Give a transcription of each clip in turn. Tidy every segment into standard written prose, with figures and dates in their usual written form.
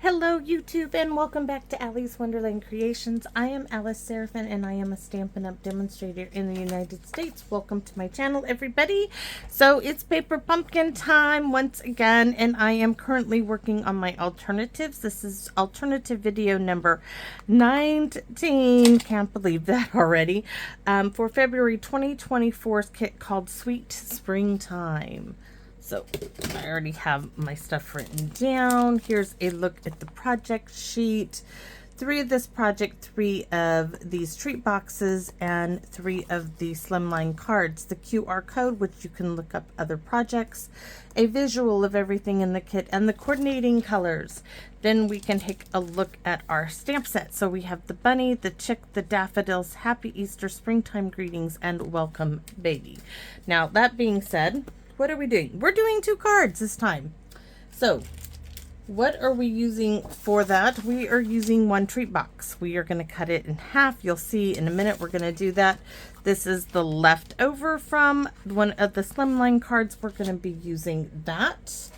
Hello YouTube and welcome back to Allie's Wonderland Creations. I am Alice Seraphin and I am a Stampin' Up! Demonstrator in the United States. Welcome to my channel, everybody. So it's paper pumpkin time once again, and I am currently working on my alternatives. This is alternative video number 19. Can't believe that already. For February 2024's kit called Sweet Springtime. So I already have my stuff written down. Here's a look at the project sheet. 3 of this project, 3 of these treat boxes, and 3 of the slimline cards. The QR code, which you can look up other projects, a visual of everything in the kit, and the coordinating colors. Then we can take a look at our stamp set. So we have the bunny, the chick, the daffodils, happy Easter, springtime greetings, and welcome baby. Now that being said, what are we doing? We're doing 2 cards this time. So what are we using for that? We are using 1 treat box. We are going to cut it in half. You'll see in a minute we're going to do that. This is the leftover from one of the slimline cards. We're going to be using that.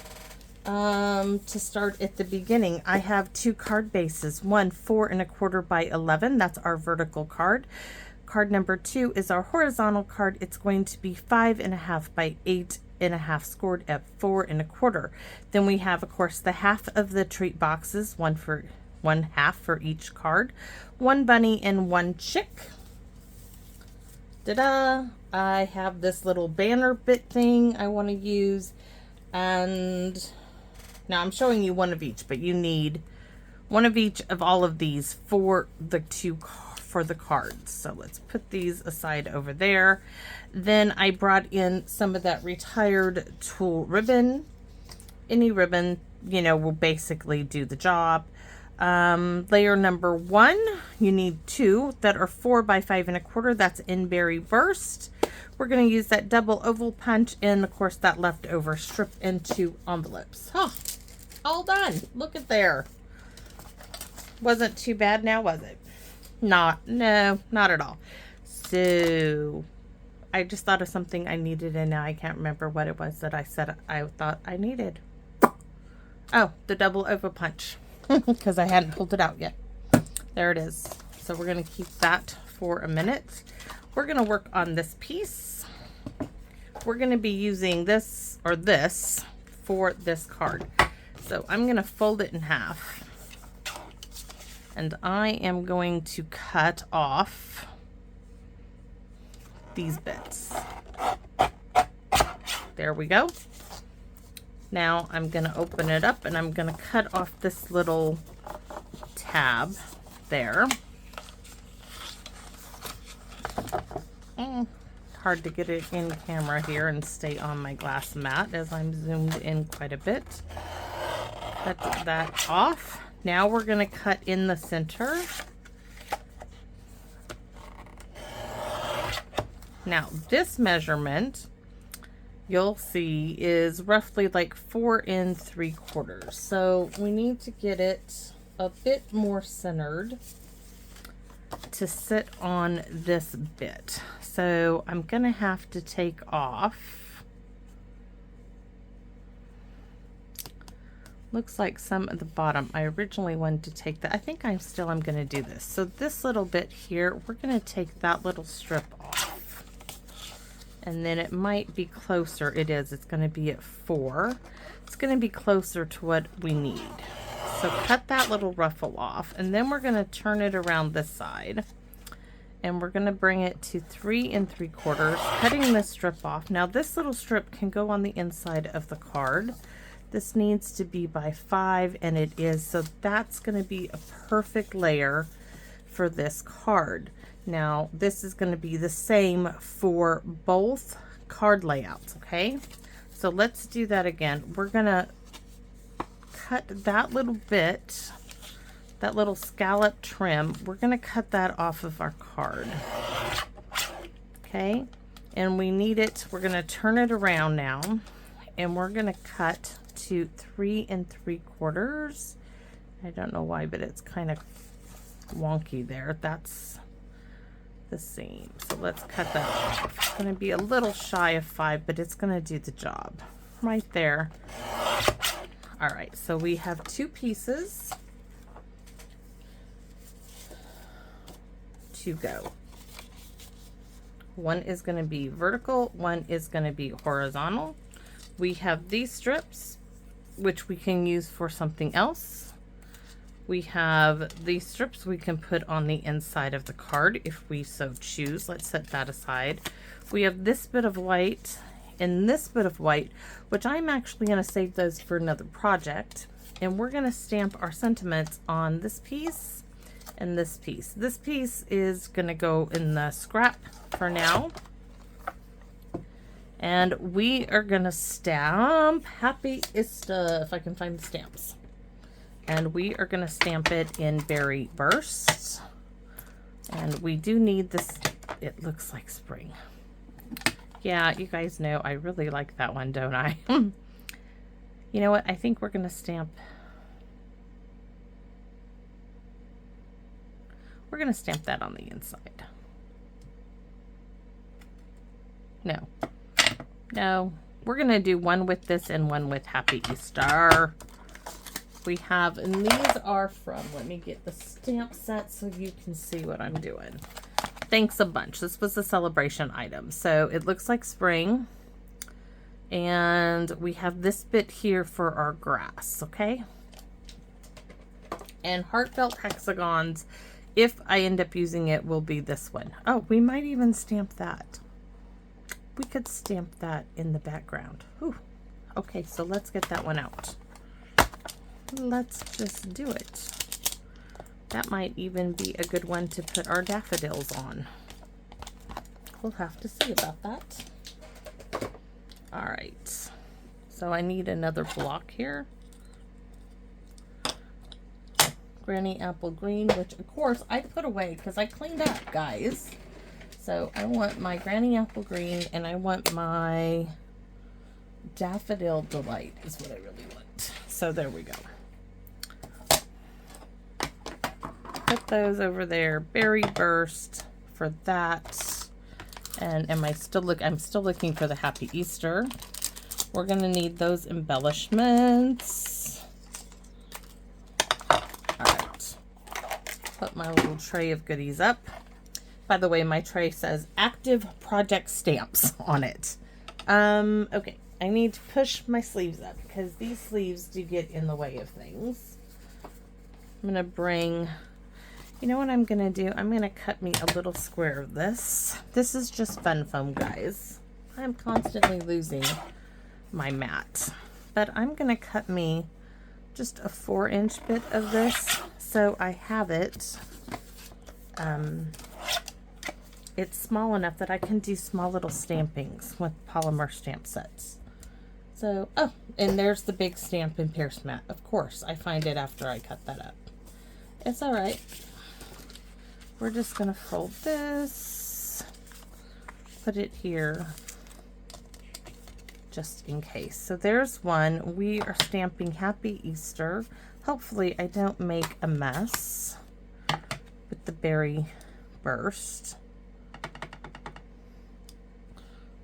To start at the beginning, I have 2 card bases. One 4 1/4 by 11. That's our vertical card. Card number 2 is our horizontal card. It's going to be 5 1/2 by 8 1/2, scored at 4 1/4. Then we have, of course, the half of the treat boxes, one half for each card, 1 bunny and 1 chick. Ta-da! I have this little banner bit thing I want to use, and now I'm showing you 1 of each, but you need 1 of each of all of these for the 2 for the cards. So let's put these aside over there. Then I brought in some of that retired Toole ribbon. Any ribbon, you know, will basically do the job. Layer number 1, you need 2 that are 4 by 5 1/4. That's in Berry Burst. We're going to use that double oval punch and, of course, that leftover strip into envelopes. Oh, all done. Look at there. Wasn't too bad now, was it? No, not at all. So I just thought of something I needed, and now I can't remember what it was that I said I thought I needed. Oh, the double oval punch, because I hadn't pulled it out yet. There it is. So we're going to keep that for a minute. We're going to work on this piece. We're going to be using this or this for this card. So I'm going to fold it in half. And I am going to cut off these bits. There we go. Now I'm going to open it up and I'm going to cut off this little tab there. Hard to get it in camera here and stay on my glass mat as I'm zoomed in quite a bit. Cut that off. Now we're going to cut in the center. Now this measurement, you'll see, is roughly like 4 3/4. So we need to get it a bit more centered to sit on this bit. So I'm going to have to take off, looks like some of the bottom. I originally wanted to take that. I think I'm going to do this. So this little bit here, we're going to take that little strip off. And then it might be closer. It is. It's going to be at 4. It's going to be closer to what we need. So cut that little ruffle off. And then we're going to turn it around this side. And we're going to bring it to 3 3/4, cutting this strip off. Now this little strip can go on the inside of the card. This needs to be by 5, and it is. So that's going to be a perfect layer for this card. Now, this is going to be the same for both card layouts, okay? So let's do that again. We're going to cut that little bit, that little scallop trim. We're going to cut that off of our card, okay? And we need it. We're going to turn it around now, and we're going to cut to 3 3/4. I don't know why, but it's kind of wonky there. That's the seam. So let's cut that off. It's going to be a little shy of 5, but it's going to do the job right there. All right, so we have 2 pieces to go. One is going to be vertical, one is going to be horizontal. We have these strips, which we can use for something else. We have these strips we can put on the inside of the card if we so choose. Let's set that aside. We have this bit of white and this bit of white, which I'm actually going to save those for another project. And we're going to stamp our sentiments on this piece and this piece. This piece is going to go in the scrap for now. And we are going to stamp Happy Easter, if I can find the stamps. And we are going to stamp it in Berry Bursts. And we do need this. It looks like spring. Yeah, you guys know I really like that one, don't I? You know what? I think we're going to stamp. We're going to stamp that on the inside. No. No. We're going to do one with this and one with Happy Easter. We have, and these are from, let me get the stamp set so you can see what I'm doing. Thanks a bunch. This was a celebration item. So it looks like spring. And we have this bit here for our grass, okay? And Heartfelt Hexagons, if I end up using it, will be this one. Oh, we might even stamp that. We could stamp that in the background. Ooh. Okay, so let's get that one out. Let's just do it. That might even be a good one to put our daffodils on. We'll have to see about that. All right. So I need another block here. Granny Apple Green, which of course I put away because I cleaned up, guys. So I want my Granny Apple Green and I want my Daffodil Delight is what I really want. So there we go. Put those over there. Berry Burst for that. And am I still I'm still looking for the Happy Easter. We're gonna need those embellishments. All right. Put my little tray of goodies up. By the way, my tray says active project stamps on it. Okay, I need to push my sleeves up because these sleeves do get in the way of things. I'm gonna bring, you know what I'm gonna do? I'm gonna cut me a little square of this. This is just fun foam, guys. I'm constantly losing my mat, but I'm gonna cut me just a 4-inch bit of this so I have it. It's small enough that I can do small little stampings with polymer stamp sets. So, oh, and there's the big Stampin' Pierce mat. Of course, I find it after I cut that up. It's all right. We're just gonna fold this, put it here, just in case. So there's one. We are stamping Happy Easter. Hopefully I don't make a mess with the Berry Burst.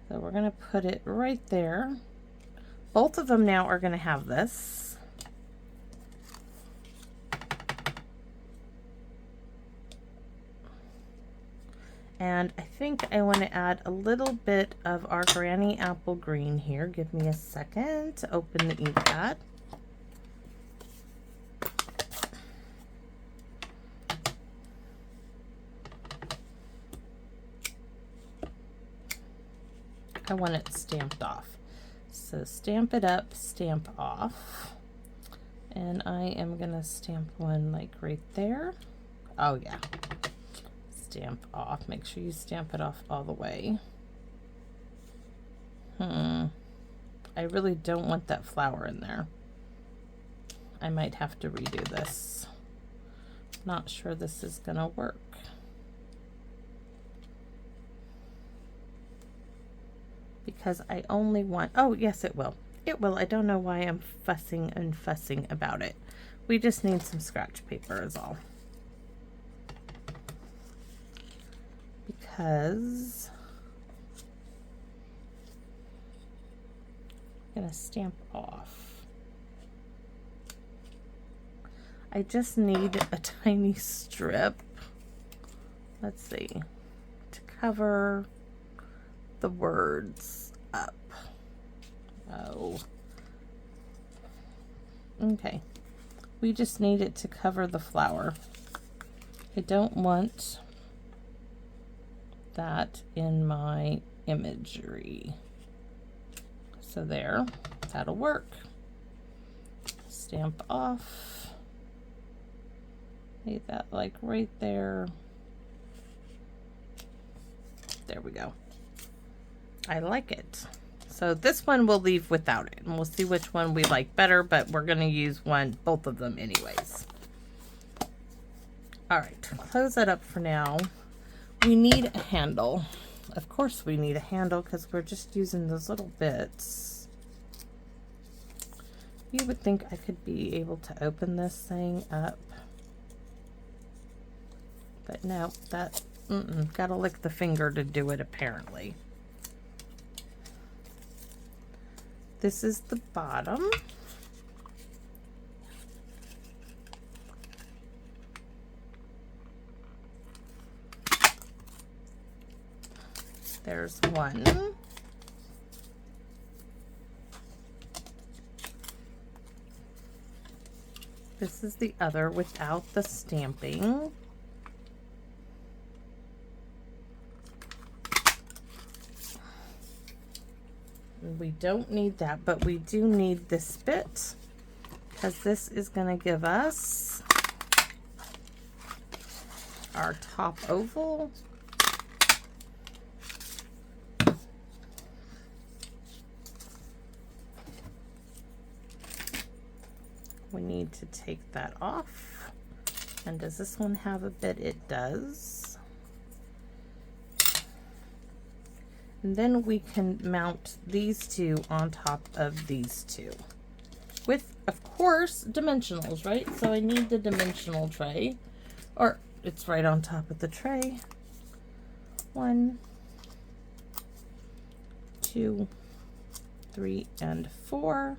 So we're gonna put it right there. Both of them now are gonna have this. And I think I want to add a little bit of our Granny Apple Green here. Give me a second to open the ink pad. I want it stamped off. So stamp it up, stamp off. And I am gonna stamp one like right there. Oh yeah. Stamp off. Make sure you stamp it off all the way. I really don't want that flower in there. I might have to redo this. Not sure this is gonna work. Because I only want, oh yes it will. It will. I don't know why I'm fussing and fussing about it. We just need some scratch paper is all. Because I'm gonna stamp off. I just need a tiny strip, let's see, to cover the words up. Oh, okay. We just need it to cover the flower. I don't want that in my imagery. So there, that'll work. Stamp off. Leave that like right there. There we go. I like it. So this one we'll leave without it, and we'll see which one we like better, but we're going to use both of them anyways. All right, close that up for now. We need a handle. Of course we need a handle because we're just using those little bits. You would think I could be able to open this thing up, but no, that gotta lick the finger to do it apparently. This is the bottom. There's one. This is the other without the stamping. We don't need that, but we do need this bit because this is going to give us our top oval. We need to take that off. And does this one have a bit? It does. And then we can mount these two on top of these two with, of course, dimensionals, right? So I need the dimensional tray, or it's right on top of the tray. 1, 2, 3, and 4.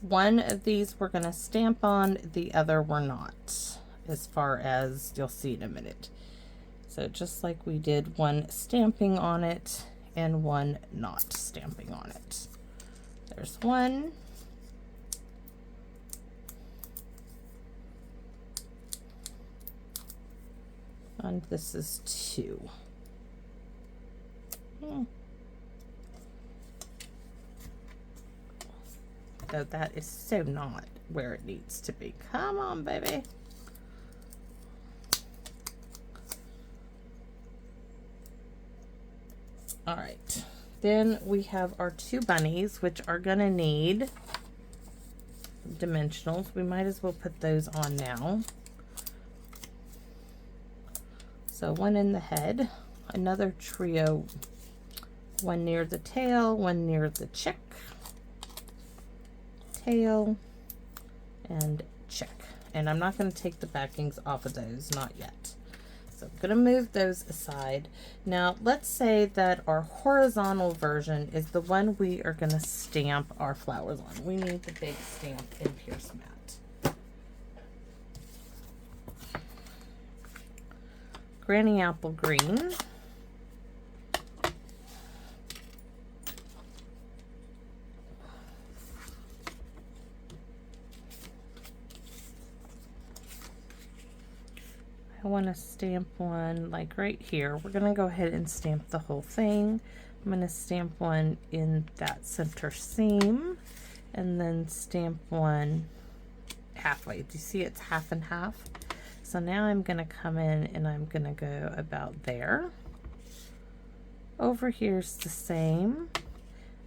One of these we're going to stamp on, the other we're not, as far as you'll see in a minute. So just like we did one stamping on it and one not stamping on it. There's one. And this is 2. So that is so not where it needs to be. Come on, baby. All right. Then we have our 2 bunnies, which are going to need dimensionals. We might as well put those on now. So one in the head, another trio, one near the tail, one near the chick, tail, and chick. And I'm not going to take the backings off of those, not yet. So I'm going to move those aside. Now let's say that our horizontal version is the one we are going to stamp our flowers on. We need the big stamp in Pierce Mat. Granny Apple Green. I want to stamp one like right here. We're going to go ahead and stamp the whole thing. I'm going to stamp one in that center seam and then stamp one halfway. Do you see it's half and half? So now I'm going to come in and I'm going to go about there. Over here's the same,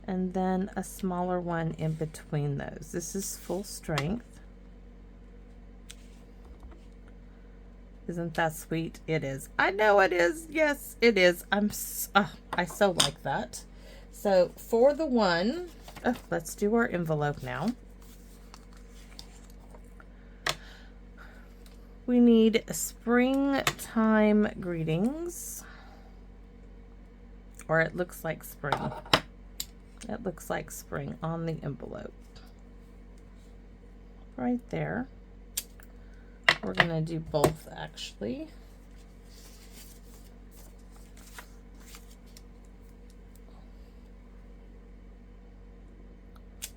and then a smaller one in between those. This is full strength. Isn't that sweet? It is. I know it is. Yes, it is. I so like that. So for the one, let's do our envelope now. we need springtime greetings, or it looks like spring. It looks like spring on the envelope. Right there. We're going to do both actually.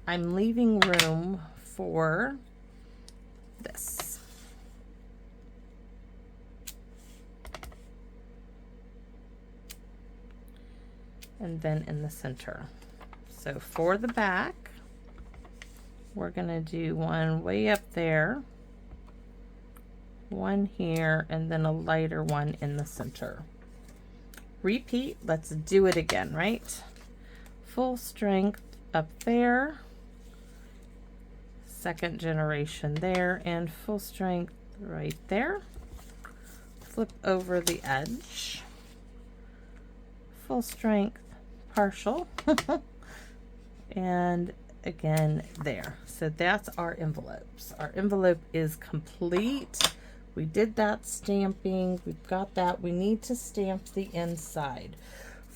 I'm leaving room for this. And then in the center. So for the back, we're going to do one way up there, one here, and then a lighter one in the center. Repeat. Let's do it again, right? Full strength up there, second generation there, and full strength right there. Flip over the edge, full strength partial, and again there. So that's our envelopes. Our envelope is complete. We did that stamping. We've got that. We need to stamp the inside.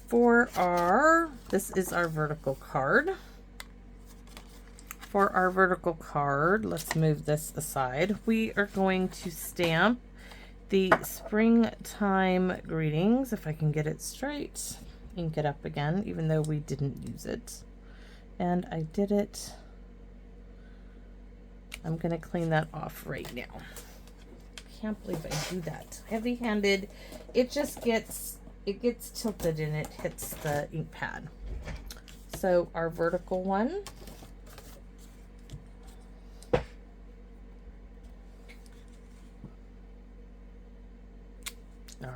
For our, this is our vertical card. For our vertical card, let's move this aside. We are going to stamp the springtime greetings, if I can get it straight. Ink it up again, even though we didn't use it. And I did it. I'm going to clean that off right now. Can't believe I do that. Heavy-handed. It just gets, it gets tilted and it hits the ink pad. So our vertical one. All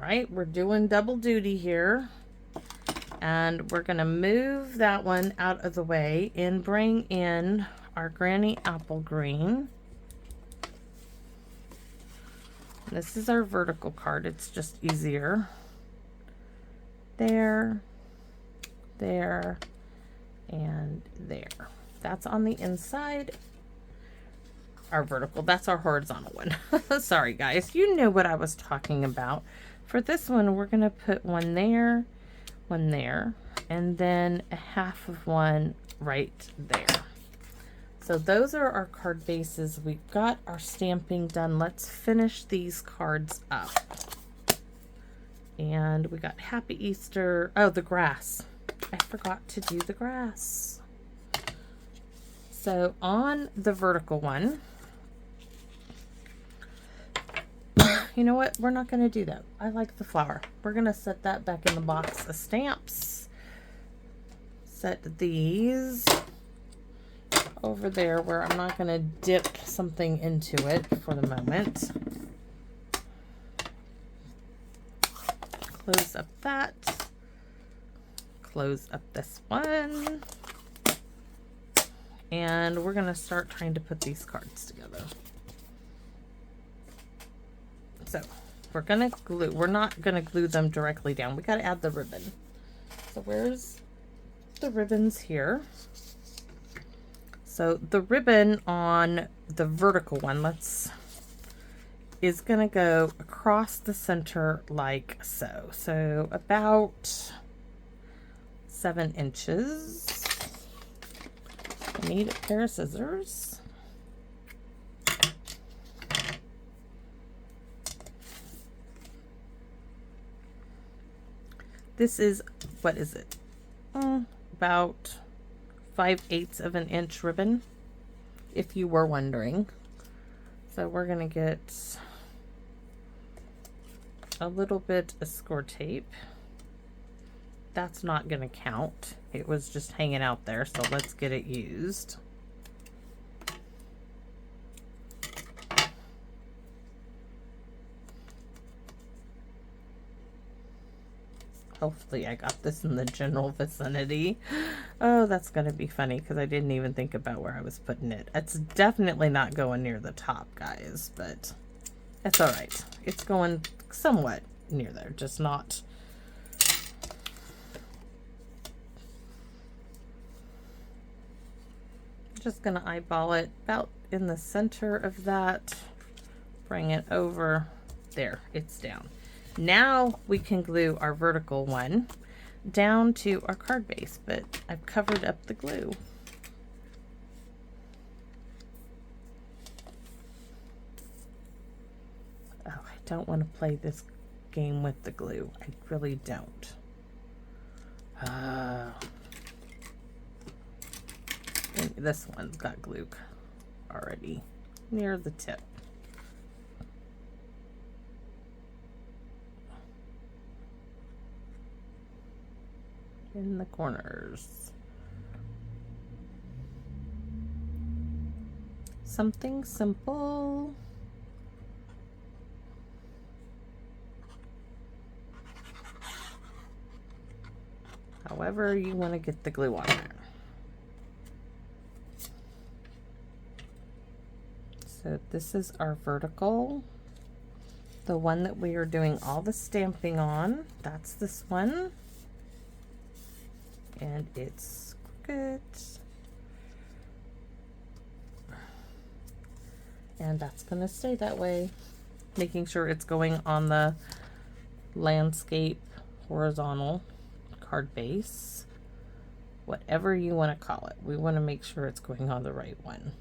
right, we're doing double duty here. And we're going to move that one out of the way and bring in our Granny Apple Green. This is our vertical card. It's just easier. There, there, and there. That's on the inside. Our vertical, that's our horizontal one. Sorry guys, you know what I was talking about. For this one, we're going to put one there, and then a half of one right there. So those are our card bases. We've got our stamping done. Let's finish these cards up. And we got Happy Easter. Oh, the grass. I forgot to do the grass. So on the vertical one, you know what? We're not going to do that. I like the flower. We're going to set that back in the box of stamps. Set these over there where I'm not going to dip something into it for the moment. Close up that. Close up this one. And we're going to start trying to put these cards together. So we're going to glue. We're not going to glue them directly down. We got to add the ribbon. So where's the ribbons here? So the ribbon on the vertical one, is going to go across the center like so. So about 7 inches. I need a pair of scissors. This is, what is it? About 5/8 of an inch ribbon, if you were wondering. So we're going to get a little bit of score tape. That's not going to count. It was just hanging out there, so let's get it used. Hopefully I got this in the general vicinity. Oh, that's going to be funny because I didn't even think about where I was putting it. It's definitely not going near the top, guys, but it's all right. It's going somewhat near there, just not. Just going to eyeball it about in the center of that bring it over. There, it's down. Now we can glue our vertical one down to our card base, but I've covered up the glue. Oh, I don't want to play this game with the glue. I really don't. This one's got glue already near the tip. In the corners. Something simple. However you want to get the glue on there. So this is our vertical, the one that we are doing all the stamping on. That's this one. And it's good. And that's going to stay that way. Making sure it's going on the landscape horizontal card base. Whatever you want to call it. We want to make sure it's going on the right one.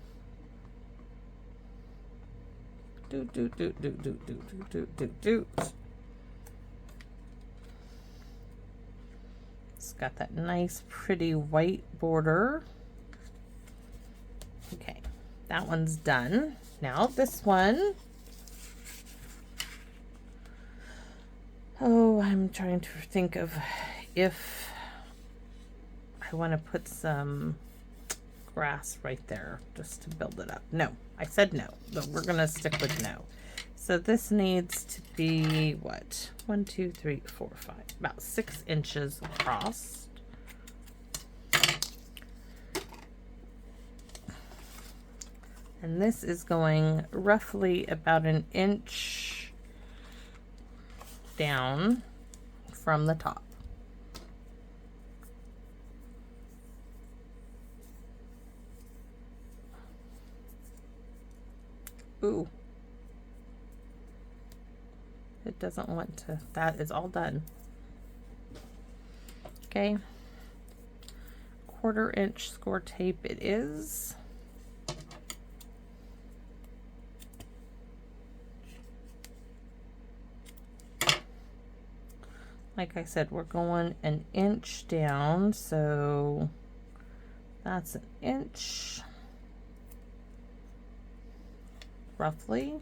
It's got that nice pretty white border. Okay, that one's done. Now this one, oh, I'm trying to think of if I want to put some grass right there just to build it up. No, I said no, but we're gonna stick with no. So this needs to be what? 1, 2, 3, 4, 5, about 6 inches across. And this is going roughly about 1 inch down from the top. Ooh. It doesn't want to. That is all done. Okay. 1/4 inch score tape it is. Like I said, we're going 1 inch down, so that's 1 inch. Roughly.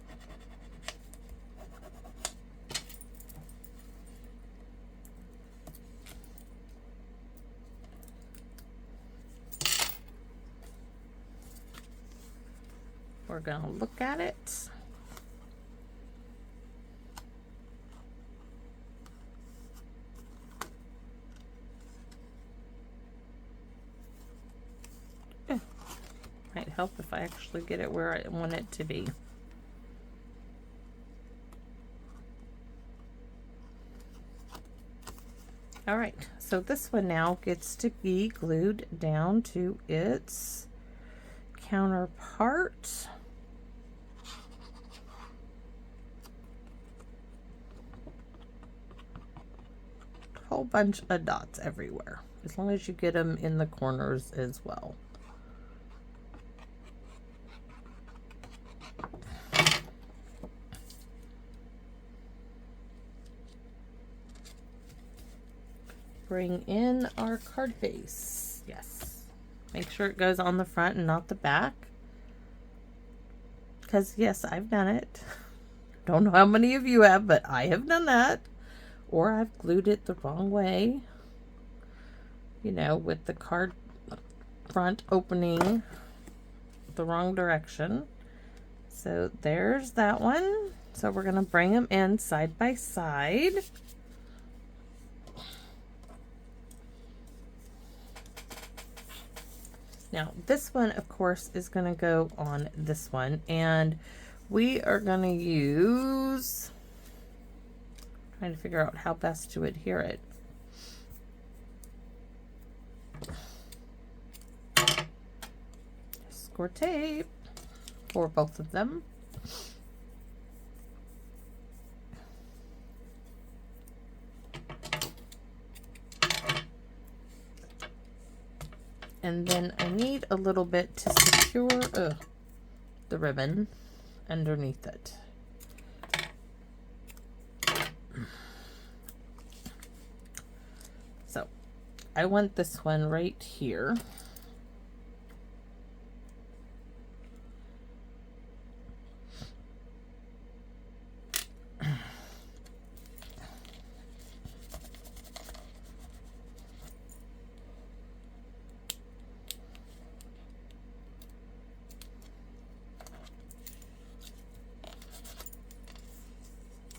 We're going to look at it. Might help if I actually get it where I want it to be. All right, so this one now gets to be glued down to its counterpart. Whole bunch of dots everywhere, as long as you get them in the corners as well. Bring in our card base. Yes. Make sure it goes on the front and not the back. Because, yes, I've done it. Don't know how many of you have, but I have done that. Or I've glued it the wrong way. You know, with the card front opening the wrong direction. So there's that one. So we're going to bring them in side by side. Now this one, of course, is going to go on this one, and we are going to use, trying to figure out how best to adhere it. Score tape for both of them. And then I need a little bit to secure the ribbon underneath it. So I want this one right here.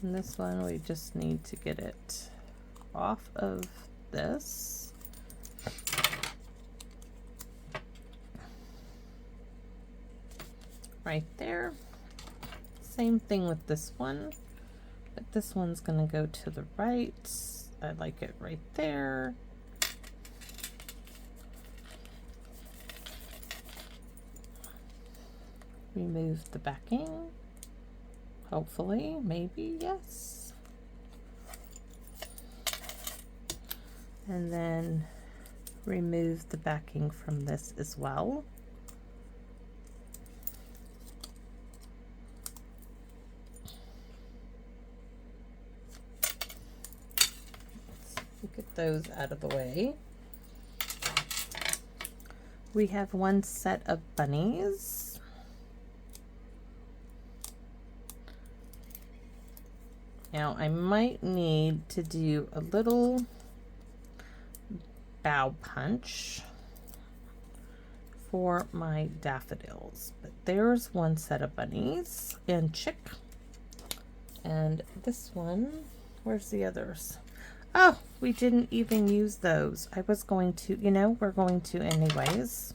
And this one, we just need to get it off of this. Right there. Same thing with this one, but this one's gonna go to the right. I like it right there. Remove the backing. Hopefully, maybe, yes. And then remove the backing from this as well. Let's get those out of the way. We have one set of bunnies. Now I might need to do a little bow punch for my daffodils, but there's one set of bunnies and chick, and this one, where's the others? Oh, we didn't even use those. I was going to, you know, we're going to anyways.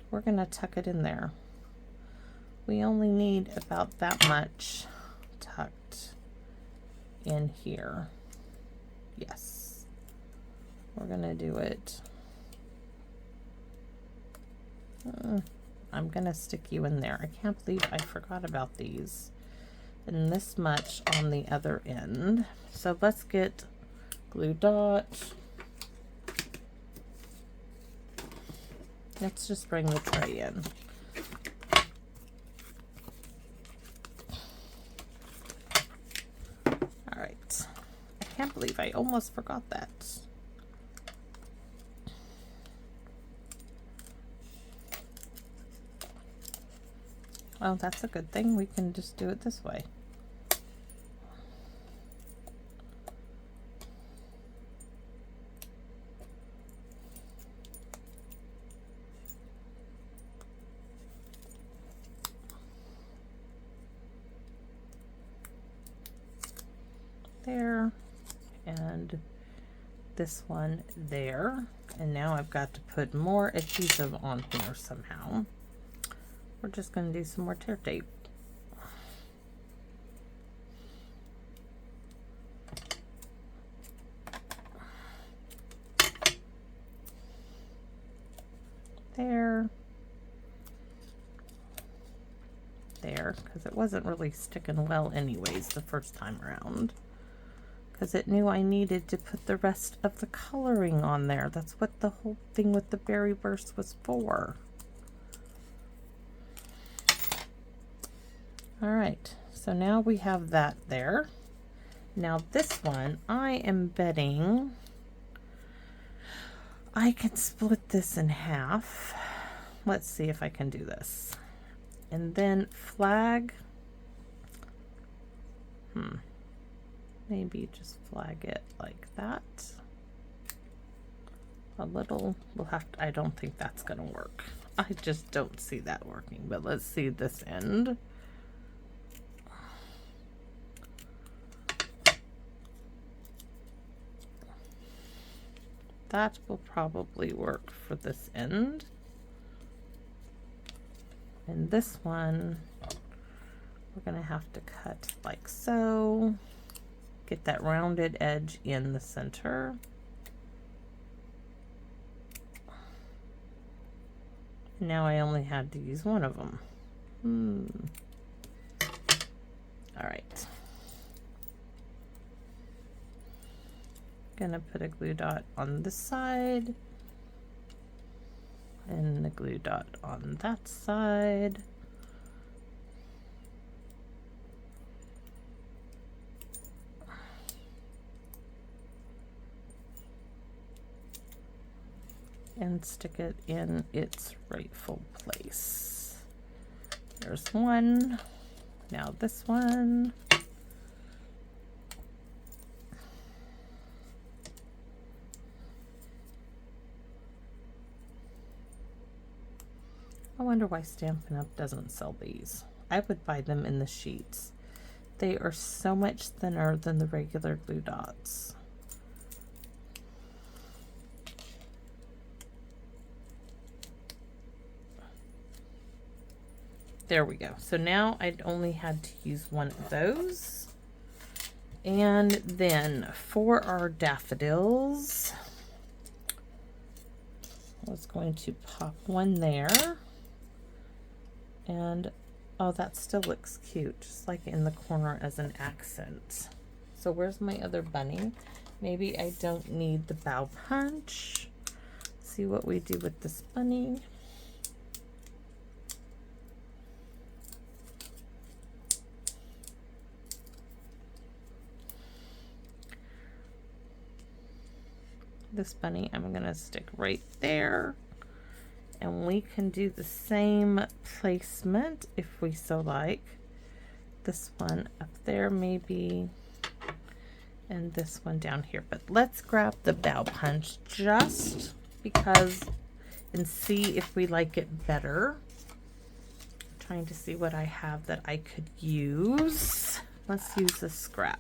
We're gonna tuck it in there. We only need about that much tucked in here. Yes, we're gonna do it. I'm gonna stick you in there. I can't believe I forgot about these. And this much on the other end. So let's get glue dot. Let's just bring the tray in. I can't believe I almost forgot that. Oh, that's a good thing. We can just do it this way. There, and this one there, and now I've got to put more adhesive on here somehow. We're just going to do some more tear tape. There, because it wasn't really sticking well anyways the first time around, because it knew I needed to put the rest of the coloring on there. That's what the whole thing with the berry burst was for. All right, so now we have that there. Now this one, I am betting I can split this in half. Let's see if I can do this. And then flag, maybe just flag it like that. A little, we'll have to, I don't think that's gonna work. I just don't see that working, but let's see this end. That will probably work for this end. And this one, we're gonna have to cut like so. Get that rounded edge in the center. Now I only had to use one of them. All right. Gonna put a glue dot on this side. And the glue dot on that side. And stick it in its rightful place. There's one. Now this one. I wonder why Stampin' Up! Doesn't sell these. I would buy them in the sheets. They are so much thinner than the regular glue dots. There we go. So now I only had to use one of those. And then for our daffodils, I was going to pop one there. And oh, that still looks cute, just like in the corner as an accent. So where's my other bunny? Maybe I don't need the bow punch. See what we do with this bunny. This bunny I'm gonna stick right there, and we can do the same placement if we so like. This one up there maybe, and this one down here. But let's grab the bow punch just because and see if we like it better. I'm trying to see what I have that I could use. Let's use a scrap.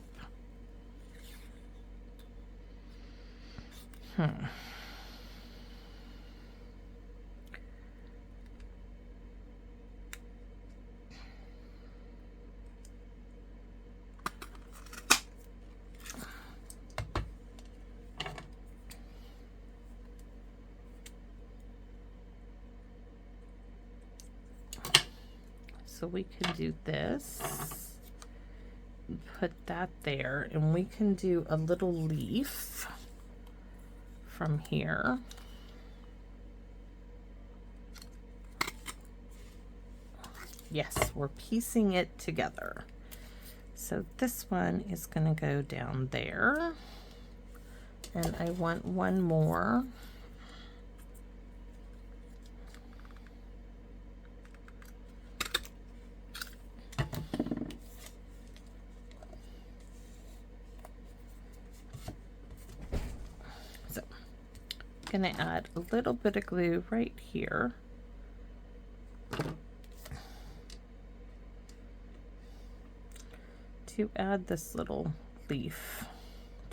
So we can do this, put that there, and we can do a little leaf from here. Yes, we're piecing it together. So this one is going to go down there, and I want one more. Going to add a little bit of glue right here. To add this little leaf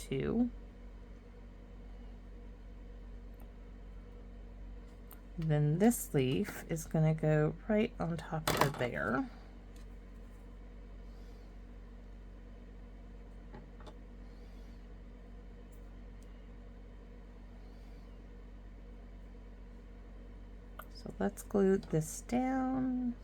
to. Then this leaf is going to go right on top of there. So let's glue this down.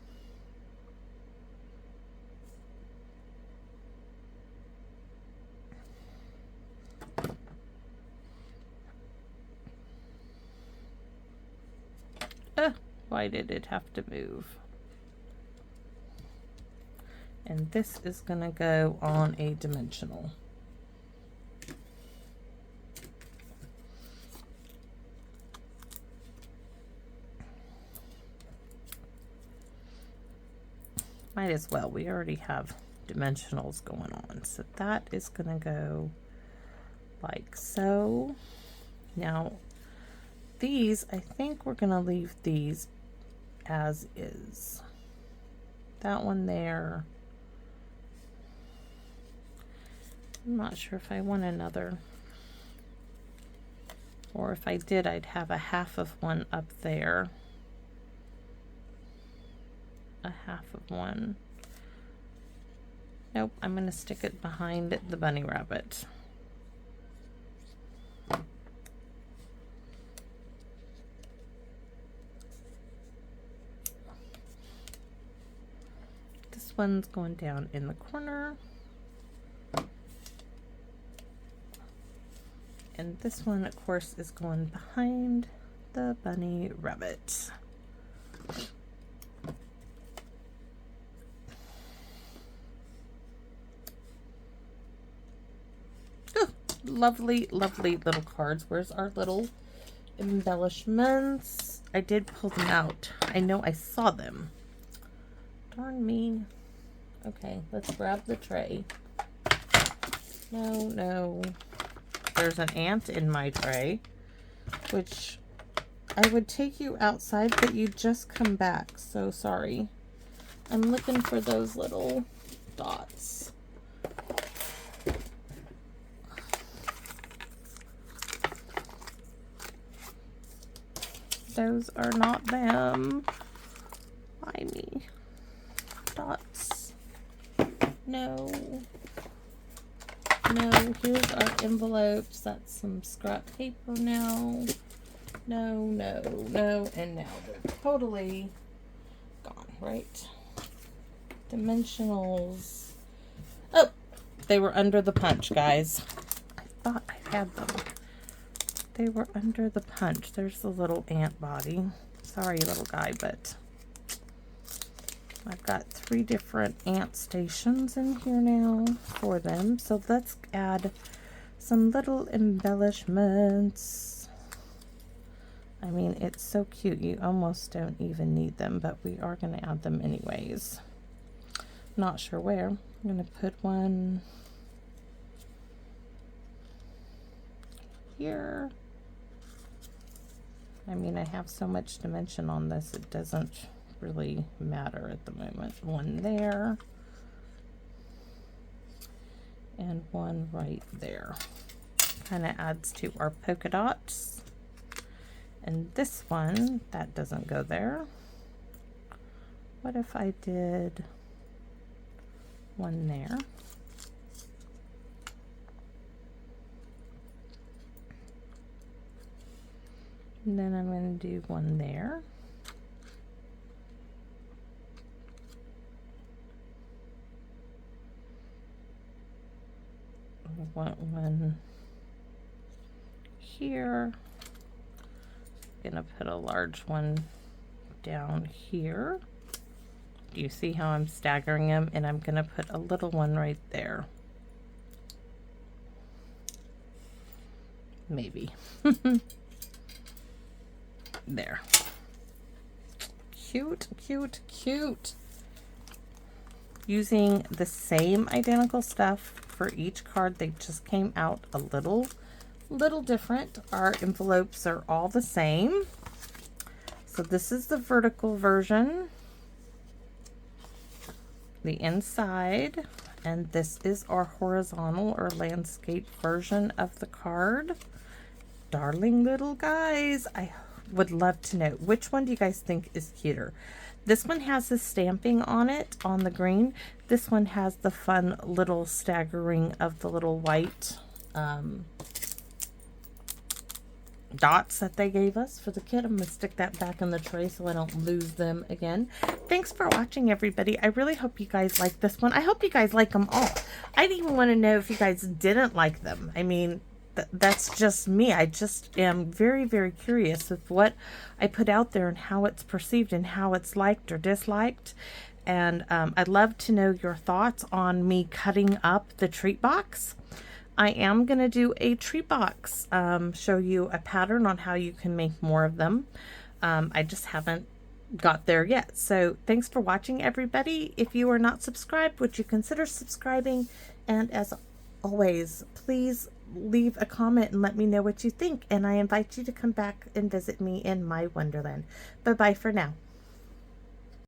Why did it have to move? And this is going to go on a dimensional. Might as well. We already have dimensionals going on. So that is going to go like so. Now, these, I think we're going to leave these as is. That one there. I'm not sure if I want another. Or if I did, I'd have a half of one up there. A half of one. Nope, I'm going to stick it behind the bunny rabbit. This one's going down in the corner. And this one, of course, is going behind the bunny rabbit. Oh, lovely, lovely little cards. Where's our little embellishments? I did pull them out. I know I saw them. Darn me. Okay, let's grab the tray. No, no. There's an ant in my tray, which I would take you outside, but you just come back. So sorry. I'm looking for those little dots. Those are not them. Why me? Dots. No. No, here's our envelopes. That's some scrap paper now. No, no, no, and now they're totally gone, right? Dimensionals. Oh, they were under the punch, guys. I thought I had them. They were under the punch. There's the little ant body. Sorry, little guy, but I've got 3 different ant stations in here now for them. So let's add some little embellishments. I mean, it's so cute. You almost don't even need them, but we are going to add them anyways. Not sure where. I'm going to put one here. I mean, I have so much dimension on this, it doesn't really matter at the moment. One there and one right there. Kind of adds to our polka dots. And this one, that doesn't go there. What if I did one there? And then I'm going to do one there. I want one here. I'm going to put a large one down here. Do you see how I'm staggering them? And I'm going to put a little one right there. Maybe. There. Cute, cute, cute. Using the same identical stuff for each card. They just came out a little different. Our envelopes are all the same. So this is the vertical version, the inside, and this is our horizontal or landscape version of the card. Darling little guys. I would love to know, which one do you guys think is cuter? This one has the stamping on it on the green. This one has the fun little staggering of the little white dots that they gave us for the kit. I'm going to stick that back in the tray so I don't lose them again. Thanks for watching, everybody. I really hope you guys like this one. I hope you guys like them all. I'd even want to know if you guys didn't like them. I mean, that's just me. I just am very, very curious with what I put out there and how it's perceived and how it's liked or disliked. And I'd love to know your thoughts on me cutting up the treat box. I am going to do a treat box, show you a pattern on how you can make more of them. I just haven't got there yet. So thanks for watching, everybody. If you are not subscribed, would you consider subscribing? And as always, please leave a comment and let me know what you think. And I invite you to come back and visit me in my Wonderland. Bye-bye for now.